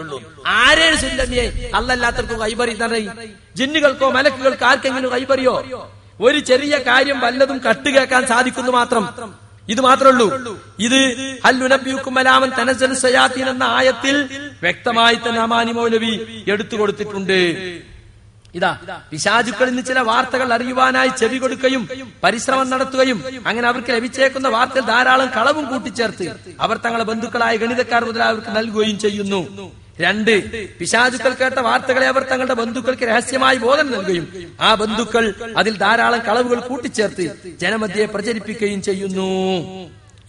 ഉള്ളൂ. ആരേ സുല്ലമിയെ അല്ലല്ലാത്തവർക്കും കൈബറിയ ജിന്നുകൾക്കോ മലക്കുകൾക്കോ ആർക്കെങ്കിലും കൈബറിയോ? ഒരു ചെറിയ കാര്യം വല്ലതും കട്ടുകേൾക്കാൻ സാധിക്കുന്നു മാത്രം. ഇത് മാത്രമേ ഉള്ളൂ. ഇത് ഹല്ലുനബിയുക്കുമലാമൻ തനസ്സലു ശയാത്തീൻ എന്ന ആയത്തിൽ വ്യക്തമായി തന്നെ അമാനി മൗലവി എടുത്തു കൊടുത്തിട്ടുണ്ട്. ഇതാ പിശാചുക്കളിൽ നിന്ന് ചില വാർത്തകൾ അറിയുവാനായി ചെവി കൊടുക്കുകയും പരിശ്രമം നടത്തുകയും അങ്ങനെ അവർക്ക് ലഭിച്ചേക്കുന്ന വാർത്തകൾ ധാരാളം കളവും കൂട്ടിച്ചേർത്ത് അവർ തങ്ങളെ ബന്ധുക്കളായ ഗണിതക്കാർ മുതലായവർക്ക് നൽകുകയും ചെയ്യുന്നു. 2, പിശാചുക്കൾ കേട്ട വാർത്തകളെ അവർ തങ്ങളുടെ ബന്ധുക്കൾക്ക് രഹസ്യമായി ബോധനം നൽകുകയും ആ ബന്ധുക്കൾ അതിൽ ധാരാളം കളവുകൾ കൂട്ടിച്ചേർത്ത് ജനമധ്യയെ പ്രചരിപ്പിക്കുകയും ചെയ്യുന്നു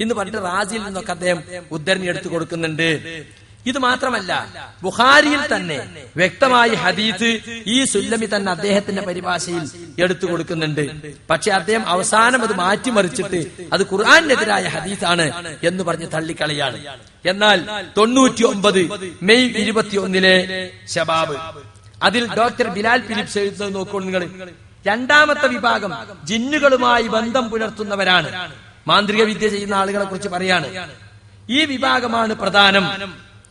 എന്ന് പറഞ്ഞിട്ട് റാസിയിൽ നിന്നൊക്കെ അദ്ദേഹം ഉദ്ധരണി എടുത്തു കൊടുക്കുന്നുണ്ട്. ഇത് മാത്രമല്ല, ബുഖാരിയിൽ തന്നെ വ്യക്തമായി ഹദീസ് ഈ സുല്ലമി തന്നെ അദ്ദേഹത്തിന്റെ പരിഭാഷയിൽ എടുത്തു കൊടുക്കുന്നുണ്ട്. പക്ഷെ അദ്ദേഹം അവസാനം അത് മാറ്റിമറിച്ചിട്ട് അത് ഖുർആനെതിരായ ഹദീസാണ് എന്ന് പറഞ്ഞ് തള്ളിക്കളയാണ്. എന്നാൽ 99 മെയ് 21 ശബാബ് അതിൽ ഡോക്ടർ ബിലാൽ ഫിലിപ്സ് എഴുതുന്നത് നോക്കൂ നിങ്ങൾ. 2ാമത്തെ വിഭാഗം ജിന്നുകളുമായി ബന്ധം പുലർത്തുന്നവരാണ്, മാന്ത്രിക വിദ്യ ചെയ്യുന്ന ആളുകളെ കുറിച്ച് പറയാണ്. ഈ വിഭാഗമാണ് പ്രധാനം.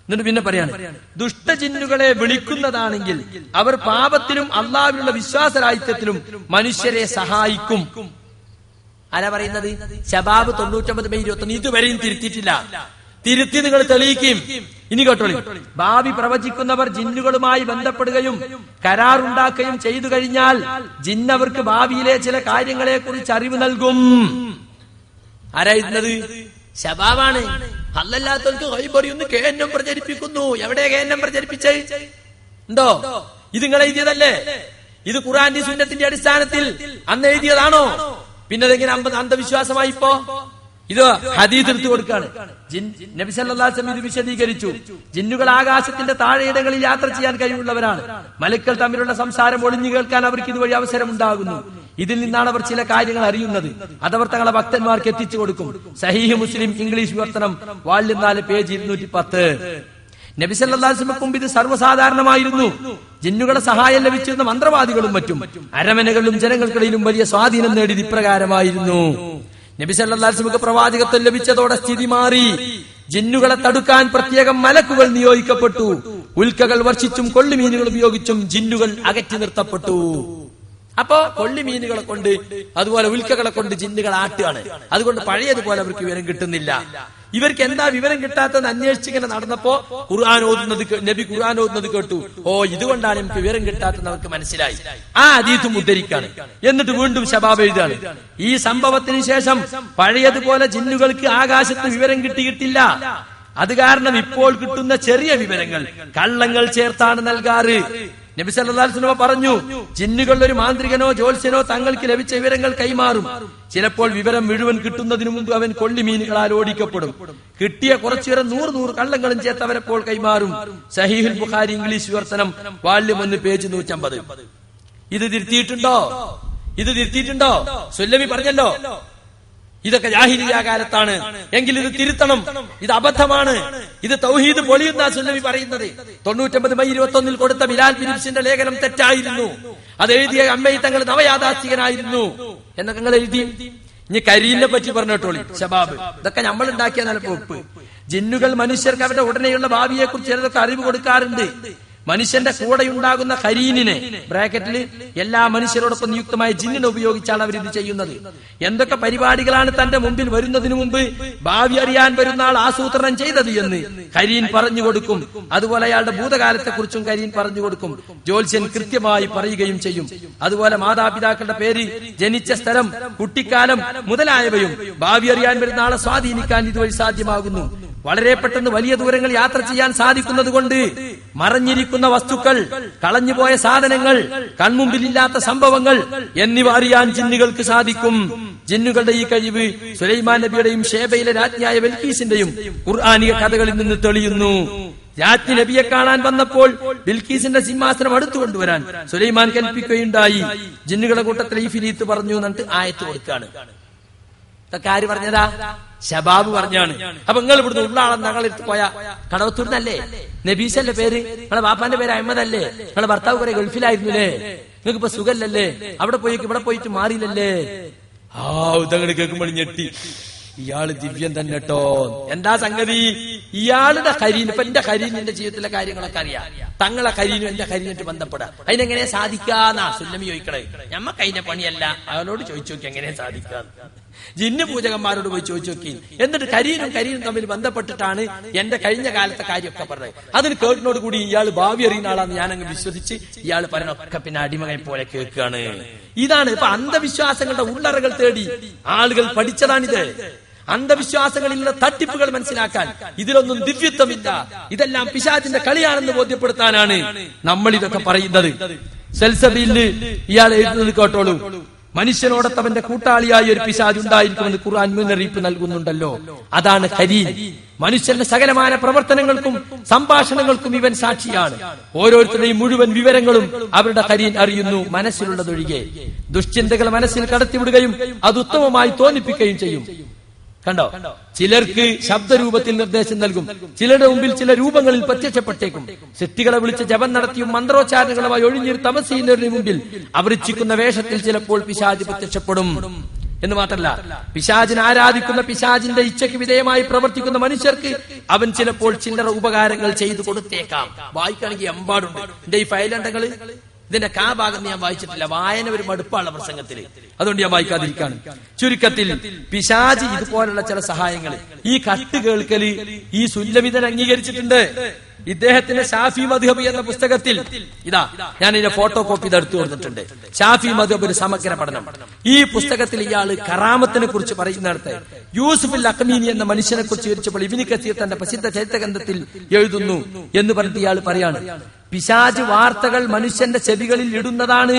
എന്നിട്ട് പിന്നെ പറയാണ്, ദുഷ്ടജിന്നുകളെ വിളിക്കുന്നതാണെങ്കിൽ അവർ പാപത്തിലും അള്ളാഹുവിലുള്ള വിശ്വാസരാഹിത്യത്തിലും മനുഷ്യരെ സഹായിക്കും. ആരാ പറയുന്നത്? ശബാബ് 99 മെയ് 21. ഇതുവരെയും തിരുത്തിയിട്ടില്ല. തിരുത്തി നിങ്ങൾ തെളിയിക്കും. ഇനി കേട്ടോളി. ഭാവി പ്രവചിക്കുന്നവർ ജിന്നുകളുമായി ബന്ധപ്പെടുകയും കരാറുണ്ടാക്കുകയും ചെയ്തു കഴിഞ്ഞാൽ ജിന്നവർക്ക് ഭാവിയിലെ ചില കാര്യങ്ങളെ കുറിച്ച് അറിവ് നൽകും. ആരായിരുന്നത്? ശബാബാണ്. അല്ലല്ലാത്തവർക്ക് കൈബറിയൊന്ന് കേന്നം പ്രചരിപ്പിക്കുന്നു. എവിടെ കേന്നം പ്രചരിപ്പിച്ചേ ഉണ്ടോ? ഇത് നിങ്ങൾ എഴുതിയതല്ലേ? ഇത് ഖുർആന്റെ സുന്നത്തിന്റെ അടിസ്ഥാനത്തിൽ അന്ന് എഴുതിയതാണോ? പിന്നെ അതെങ്ങനെ അന്ധവിശ്വാസമായി? ഇപ്പോ ഇത് ഹദീസ് എടുത്തു കൊടുക്കാണ്. നബി സല്ലല്ലാഹു അലൈഹി വസല്ലം ഇത് വിശദീകരിച്ചു. ജിന്നുകൾ ആകാശത്തിന്റെ താഴെയിടങ്ങളിൽ യാത്ര ചെയ്യാൻ കഴിവുള്ളവരാണ്. മലക്കൾ തമ്മിലുള്ള സംസാരം ഒളിഞ്ഞു കേൾക്കാൻ അവർക്ക് ഇതുവഴി അവസരം ഉണ്ടാകുന്നു. ഇതിൽ നിന്നാണ് അവർ ചില കാര്യങ്ങൾ അറിയുന്നത്. അതവർ തങ്ങളെ ഭക്തന്മാർക്ക് എത്തിച്ചു കൊടുക്കും. സഹീഹ് മുസ്ലിം ഇംഗ്ലീഷ് വിവർത്തനം വാള്യം 4 പേജ് 210. നബി സല്ലല്ലാഹു അലൈഹി വസല്ലം ഇത് സർവ്വസാധാരണമായിരുന്നു. ജിന്നുകളുടെ സഹായം ലഭിച്ചിരുന്ന മന്ത്രവാദികളും മറ്റും അരമനകളിലും ജനങ്ങൾക്കിടയിലും വലിയ സ്വാധീനം നേടിയത് ഇപ്രകാരമായിരുന്നു. നബി സല്ലല്ലാഹു അലൈഹി വസല്ലം പ്രവാചകത്വം ലഭിച്ചതോടെ സ്ഥിതി മാറി. ജിന്നുകളെ തടുക്കാൻ പ്രത്യേകം മലക്കുകൾ നിയോഗിക്കപ്പെട്ടു. ഉൽക്കകൾ വർഷിച്ചും കൊള്ളിമീനുകൾ ഉപയോഗിച്ചും ജിന്നുകൾ അകറ്റി നിർത്തപ്പെട്ടു. അപ്പോ കൊള്ളിമീനുകളെ കൊണ്ട് അതുപോലെ ഉൽക്കകളെ കൊണ്ട് ജിന്നുകൾ ആട്ടുകയാണ്. അതുകൊണ്ട് പഴയതുപോലെ അവർക്ക് വിവരം കിട്ടുന്നില്ല. ഇവർക്ക് എന്താ വിവരം കിട്ടാത്തതെന്ന് അന്വേഷിച്ചിങ്ങനെ നടന്നപ്പോ നബി ഖുർആൻ ഓതുന്നത് കേട്ടു. ഓ, ഇതുകൊണ്ടാണ് എനിക്ക് വിവരം കിട്ടാത്തതെന്ന് അവർക്ക് മനസ്സിലായി. ആ ഹദീസും ഉദ്ധരിക്കാണ്. എന്നിട്ട് വീണ്ടും ശബാബ് എഴുതാണ്, ഈ സംഭവത്തിന് ശേഷം പഴയതുപോലെ ജിന്നുകൾക്ക് ആകാശത്ത് വിവരം കിട്ടിയിട്ടില്ല. അത് കാരണം ഇപ്പോൾ കിട്ടുന്ന ചെറിയ വിവരങ്ങൾ കള്ളങ്ങൾ ചേർത്താണ് നൽകാറ്. നബി സല്ലല്ലാഹു അലൈഹി വസല്ലം പറഞ്ഞു, ജിന്നുകൾ ഒരു മാന്ത്രികനോ ജ്യോത്സ്യനോ തങ്ങൾക്ക് ലഭിച്ച വിവരങ്ങൾ കൈമാറും. ചിലപ്പോൾ വിവരം മുഴുവൻ കിട്ടുന്നതിനു മുമ്പ് അവൻ കൊള്ളിമീനുകളാൽ ഓടിക്കപ്പെടും. കിട്ടിയ കുറച്ചുനേരം 100 കള്ളങ്ങളും ചേർത്ത് അവരെപ്പോൾ കൈമാറും. സഹീഹുൽ ബുഖാരി ഇംഗ്ലീഷ് വിവർത്തനം വാള്യം 1 പേജ് 150. ഇത് തിരുത്തിയിട്ടുണ്ടോ? സുല്ലമി പറഞ്ഞല്ലോ ഇതൊക്കെ ജാഹിലിയ്യ കാലത്താണ്, എങ്കിൽ ഇത് തിരുത്തണം, ഇത് അബദ്ധമാണ്, ഇത് തൗഹീദ് പൊളിയുന്ന സുല്ലമി പറയുന്നത്. 99 മെയ് 21 കൊടുത്ത ബിലാൽ ഫിലിപ്സിന്റെ ലേഖനം തെറ്റായിരുന്നു. അത് എഴുതിയ അമ്മയി തങ്ങൾ നവയാഥാസ്ഥികനായിരുന്നു എന്നൊക്കെ നിങ്ങൾ എഴുതി. ഇനി കരീനെ പറ്റി പറഞ്ഞോട്ടോളി. ശബാബ് ഇതൊക്കെ നമ്മൾ ഉണ്ടാക്കിയ നിലപ്പോപ്പ്. ജിന്നുകൾ മനുഷ്യർക്ക് അവരുടെ ഉടനെയുള്ള ഭാവിയെ കുറിച്ച് ചിലതൊക്കെ അറിവ് കൊടുക്കാറുണ്ട്. മനുഷ്യന്റെ കൂടെ ഉണ്ടാകുന്ന കരീനിനെ ബ്രാക്കറ്റിൽ എല്ലാ മനുഷ്യരോടൊപ്പം നിയുക്തമായ ജിന്നിനെ ഉപയോഗിച്ചാണ് അവർ ഇത് ചെയ്യുന്നത്. എന്തൊക്കെ പരിപാടികളാണ് തന്റെ മുമ്പിൽ വരുന്നതിനു മുമ്പ് ഭാവി അറിയാൻ വരുന്ന ആൾ ആസൂത്രണം ചെയ്തത് എന്ന് കരീൻ പറഞ്ഞു കൊടുക്കും. അതുപോലെ അയാളുടെ ഭൂതകാലത്തെ കുറിച്ചും കരീൻ പറഞ്ഞു കൊടുക്കും. ജ്യോത്സ്യൻ കൃത്യമായി പറയുകയും ചെയ്യും. അതുപോലെ മാതാപിതാക്കളുടെ പേര്, ജനിച്ച സ്ഥലം, കുട്ടിക്കാലം മുതലായവയും ഭാവി അറിയാൻ വരുന്ന ആളെ സ്വാധീനിക്കാൻ ഇതുവഴി സാധ്യമാകുന്നു. വളരെ പെട്ടെന്ന് വലിയ ദൂരങ്ങൾ യാത്ര ചെയ്യാൻ സാധിക്കുന്നത് കൊണ്ട് മറഞ്ഞിരിക്കുന്ന വസ്തുക്കൾ, കളഞ്ഞുപോയ സാധനങ്ങൾ, കൺമുമ്പിലില്ലാത്ത സംഭവങ്ങൾ എന്നിവ അറിയാൻ ജിന്നുകൾക്ക് സാധിക്കും. ജിന്നുകളുടെ ഈ കഴിവ് സുലൈമാൻ നബിയുടെയും ഷേബയിലെ രാജ്ഞിയായ ബിൽക്കീസിന്റെയും ഖുർആനിക കഥകളിൽ നിന്ന് തെളിയുന്നു. രാജ്ഞി നബിയെ കാണാൻ വന്നപ്പോൾ ബിൽക്കീസിന്റെ സിംഹാസനം അടുത്തു കൊണ്ടുവരാൻ സുലൈമാൻ കൽപ്പിക്കുകയുണ്ടായി. ജിന്നുകളുടെ കൂട്ടത്തിൽ ഈ ഫിലീത്ത് പറഞ്ഞു എന്നിട്ട് ആയത്ത് കൊടുക്കാണ്. ഇതൊക്കെ ആര് പറഞ്ഞതാ? ശബാബ് പറഞ്ഞാണ്. അപ്പൊ നിങ്ങൾ ഇവിടുന്ന് ഉള്ളാളെ ഞങ്ങളെടുത്ത് പോയ കടവത്തൂർന്നല്ലേ? നബീസല്ലേ പേര്? നിങ്ങളെ ബാപ്പാന്റെ പേര് അഹമ്മദല്ലേ? നിങ്ങളെ ഭർത്താവ് കുറെ ഗൾഫിലായിരുന്നുല്ലേ? നിങ്ങൾക്ക് ഇപ്പൊ സുഖല്ലേ? അവിടെ പോയിട്ട് ഇവിടെ പോയിട്ട് മാറിയില്ലല്ലേ? ഇതങ്ങട് കേൾക്കുമ്പോൾ ഞെട്ടി. ഇയാള് ദിവ്യം തന്നെ കേട്ടോ. എന്താ സംഗതി? ഇയാളുടെ കരീൻ, ഇപ്പൊ എന്റെ കരീനിന്റെ ജീവിതത്തിലെ കാര്യങ്ങളൊക്കെ അറിയാം, തങ്ങളെ കരീനും എന്റെ കരീനായിട്ട് ബന്ധപ്പെടാം. അതിനെങ്ങനെ സാധിക്കാന്നാ സുല്ലമി ചോദിക്കണേ. ഞമ്മക്ക് അതിന്റെ പണിയല്ല, അയാളോട് ചോദിച്ചു നോക്കി എങ്ങനെ സാധിക്കാന്ന്. ജിന്ന് പൂജകന്മാരോട് പോയി ചോദിച്ചു നോക്കി. എന്നിട്ട് കരീനും തമ്മിൽ ബന്ധപ്പെട്ടിട്ടാണ് എന്റെ കഴിഞ്ഞ കാലത്തെ കാര്യമൊക്കെ പറഞ്ഞത്. അതിന് കേട്ടിനോട് കൂടി ഇയാൾ ഭാവി അറിയുന്ന ആളാന്ന് ഞാനങ്ങ് വിശ്വസിച്ച് ഇയാൾ പറഞ്ഞൊക്കെ പിന്നെ അടിമകളെ പോലെ കേൾക്കുകയാണ്. ഇതാണ് ഇപ്പൊ അന്ധവിശ്വാസങ്ങളുടെ ഉള്ളറകൾ തേടി ആളുകൾ പഠിച്ചതാണിത്. അന്ധവിശ്വാസങ്ങളിലുള്ള തട്ടിപ്പുകൾ മനസ്സിലാക്കാൻ ഇതിലൊന്നും ദിവ്യത്വമില്ല, ഇതെല്ലാം പിശാചിന്റെ കളിയാണെന്ന് ബോധ്യപ്പെടുത്താനാണ് നമ്മൾ ഇതൊക്കെ പറയുന്നത്. സെൽസബീലിന് ഇയാൾ എഴുതുന്നത് കേട്ടോളൂ. മനുഷ്യനോടത്തവന്റെ കൂട്ടാളിയായ ഒരു പിശാച് ഉണ്ടായിരിക്കുമെന്ന് ഖുർആൻ മുന്നറിയിപ്പ് നൽകുന്നുണ്ടല്ലോ. അതാണ് കരീൻ. മനുഷ്യന്റെ സകലമായ പ്രവർത്തനങ്ങൾക്കും സംഭാഷണങ്ങൾക്കും ഇവൻ സാക്ഷിയാണ്. ഓരോരുത്തരുടെയും മുഴുവൻ വിവരങ്ങളും അവരുടെ കരീൻ അറിയുന്നു, മനസ്സിലുള്ളതൊഴികെ. ദുശ്ചിന്തകൾ മനസ്സിൽ കടത്തിവിടുകയും അത് ഉത്തമമായി തോന്നിപ്പിക്കുകയും ചെയ്യും. കണ്ടോ, ചിലർക്ക് ശബ്ദരൂപത്തിൽ നിർദ്ദേശം നൽകും, ചിലരുടെ മുമ്പിൽ ചില രൂപങ്ങളിൽ പ്രത്യക്ഷപ്പെട്ടേക്കും. സൃഷ്ടികളെ വിളിച്ച് ജപം നടത്തിയും മന്ത്രോച്ചാരണങ്ങളുമായി ഒഴിഞ്ഞൊരു തപസ് ചെയ്യുന്നവരുടെ മുമ്പിൽ അവർ ഇച്ഛിക്കുന്ന വേഷത്തിൽ ചിലപ്പോൾ പിശാച് പ്രത്യക്ഷപ്പെടും. എന്ന് മാത്രമല്ല, പിശാചിനെ ആരാധിക്കുന്ന, പിശാചിന്റെ ഇച്ഛയ്ക്ക് വിധേയമായി പ്രവർത്തിക്കുന്ന മനുഷ്യർക്ക് അവൻ ചിലപ്പോൾ ചില്ലറ ഉപകാരങ്ങൾ ചെയ്തു കൊടുത്തേക്കാം. വായിക്കുകയാണെങ്കിൽ എമ്പാടുണ്ട്. എന്റെ ഈ ഫയലുണ്ടെങ്കിൽ ഇതിന്റെ ഭാഗം ഞാൻ വായിച്ചിട്ടില്ല, വായന ഒരു മടുപ്പാണ് പ്രസംഗത്തിൽ, അതുകൊണ്ട് ഞാൻ വായിക്കാതിരിക്കാണ്. ചുരുക്കത്തിൽ പിശാചി ഇതുപോലുള്ള ചില സഹായങ്ങൾ, ഈ കത്ത് കേൾക്കല് ഈ സുല്ലമിതൻ അംഗീകരിച്ചിട്ടുണ്ട്. ഇദ്ദേഹത്തിന്റെ ഷാഫി മദ്ഹബ് എന്ന പുസ്തകത്തിൽ ഇതാ ഞാൻ ഇതിന്റെ ഫോട്ടോ കോപ്പി ഇതെടുത്തു കൊടുത്തിട്ടുണ്ട്. ഷാഫി മദ്ഹബ് ഒരു സമഗ്ര പഠനം. ഈ പുസ്തകത്തിൽ ഇയാള് കറാമത്തിനെ കുറിച്ച് പറയുന്നിടത്ത് യൂസുഫുൽ അഖ്മീനി എന്ന മനുഷ്യനെ കുറിച്ച് വിവരിച്ചപ്പോൾ ഇബ്നു കസീർ തന്റെ പ്രസിദ്ധ ചരിത്രഗ്രന്ഥത്തിൽ എഴുതുന്നു എന്ന് പറഞ്ഞിട്ട് ഇയാൾ പറയാണ്, പിശാച് വാർത്തകൾ മനുഷ്യന്റെ ചെവികളിൽ ഇടുന്നതാണ്,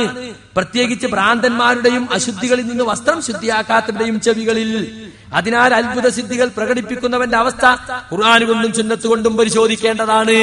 പ്രത്യേകിച്ച് ഭ്രാന്തന്മാരുടെയും അശുദ്ധികളിൽ നിന്ന് വസ്ത്രം ശുദ്ധിയാക്കാത്തവരുടെയും ചെവികളിൽ. അതിനാൽ അത്ഭുത സിദ്ധികൾ പ്രകടിപ്പിക്കുന്നവന്റെ അവസ്ഥ ഖുർആൻ കൊണ്ടും സുന്നത്ത് കൊണ്ടും പരിശോധിക്കേണ്ടതാണ്.